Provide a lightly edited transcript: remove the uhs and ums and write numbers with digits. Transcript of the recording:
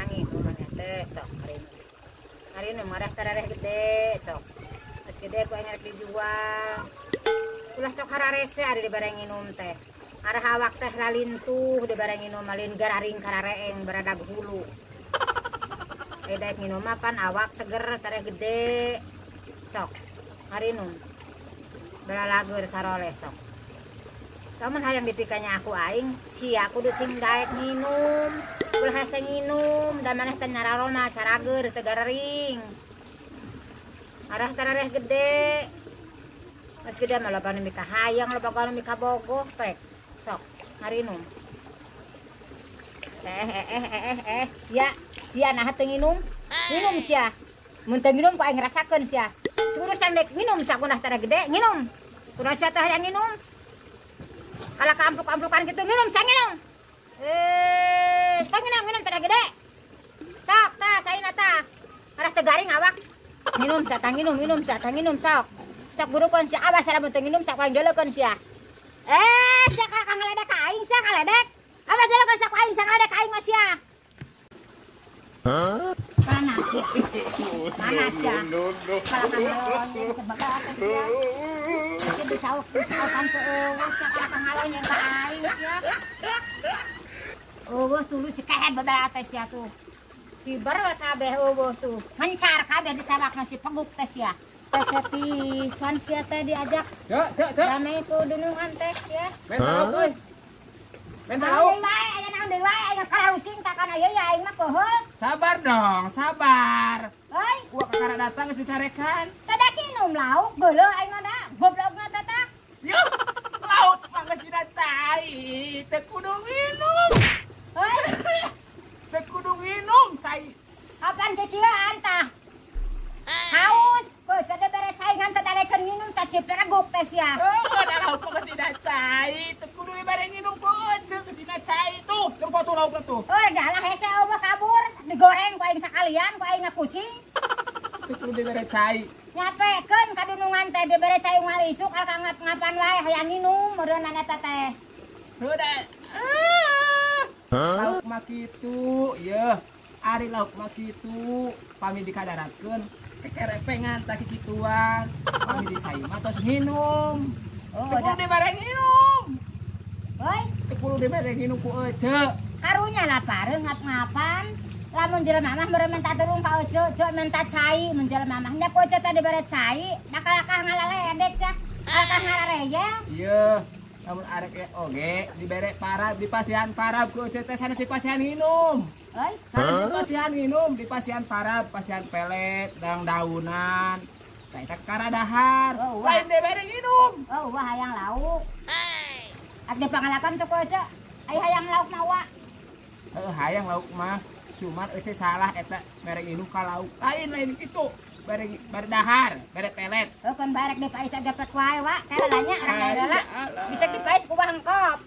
nginum maneh teh sok hari nu marah tarareh gede sok geus gede ku aing rek dijual ulah sok hararese ari di bareng nginum teh arah awak teh lalintuh di bareng nginum malin gararing karareeng baradag hulu daek nginum pan awak seger tareh gede sok hari nu beralager saroleh sok kamu hayang dipikanya aku aing sia kudu sing daek nginum ulah hese nginum dan maneh teh nyararona carager teu gararing arah tarareh gede mas gede mah loba nu mika hayang loba nu mika bogoh pek sok hari nu sia nah teu nginum sia mun teu nginum ku aing ngarasakeun sia surusan dek nginum sakunah tareh gede nginum kunaon sia teh hayang nginum kalau keampluk-amplukan gitu nginum saya nginum tah nginum tada gede sok tah caina tah arah tegaring awak nginum sa tah nginum sok gurukeun sia awas lamun teu nginum sak aing deulekeun sia sia ka ngaledek ka aing sia ngaledek awas deulekeun sak aing sia ngaledek ka aing mah sia panas ya kalau kangalon sebagai apa sia masih disaukan seueuh sia kalau kangalon yang ka aing sia tulus si kehet babala teh sia tuh tiber kabeh tuh mencar kabeh ditewakna si peguk teh sia teh sepisan sia teh diajak cek damai ku dunungan teh sia mental euy mental euy aya naon deui wae aya kararusing tak kana ieu aing mah keheul sabar dong sabar euy gua kakara datang geus dicarekan tada kinum lauk geuleuh aing mah da goblokna teh tah yo lauk mah geus dicai teu kudu minum teu kudu minum cai kapan keciean tah haus ku cade bere cai ngan teh darekeun nginum teh si pereguk teh sia da lauk mah geus dicai teu kudu dibere nginum ku ceuk dina cai tuh jempol tuh lauk tuh dalah hese eueuh kabur digoreng ku aing sakalian ku aing ngakusing teu kudu dibere cai nyapekeun kadunungan teh dibere cai unggal isuk al ngapan wae hayang nginum meureunna eta teh heuda lauk mah kitu yeuh ari lauk mah kitu pami dikadaratkeun kekerepengan tak kikituan pami dicai mah tos nginum teu kudu dibere nginum teu kudu dibere nginum ku ece karunya lapar ngap-ngapan lamun jelema mah meureun minta tulung ka ece minta cai mun jelema mah nya ku ece teh dibere cai dakal-dakal ngalaledek sia alakah ngalareyel ieu lamun arek oge dibere parab di pasihan parab ku ece teh sanes di pasihan nginum sanes di pasihan nginum di pasihan parab pasihan pelet daunan tah eta karadahar lain dibere nginum wah hayang lauk ade pangalakan teh ku ece aya hayang lauk mah wa hayang lauk mah cuman ece salah eta mere nginum ka lauk lain kitu bare dahar bare pelet kan barek dipais agak pek wae wa kalalanya orang daerah bisa dipais ku hangkop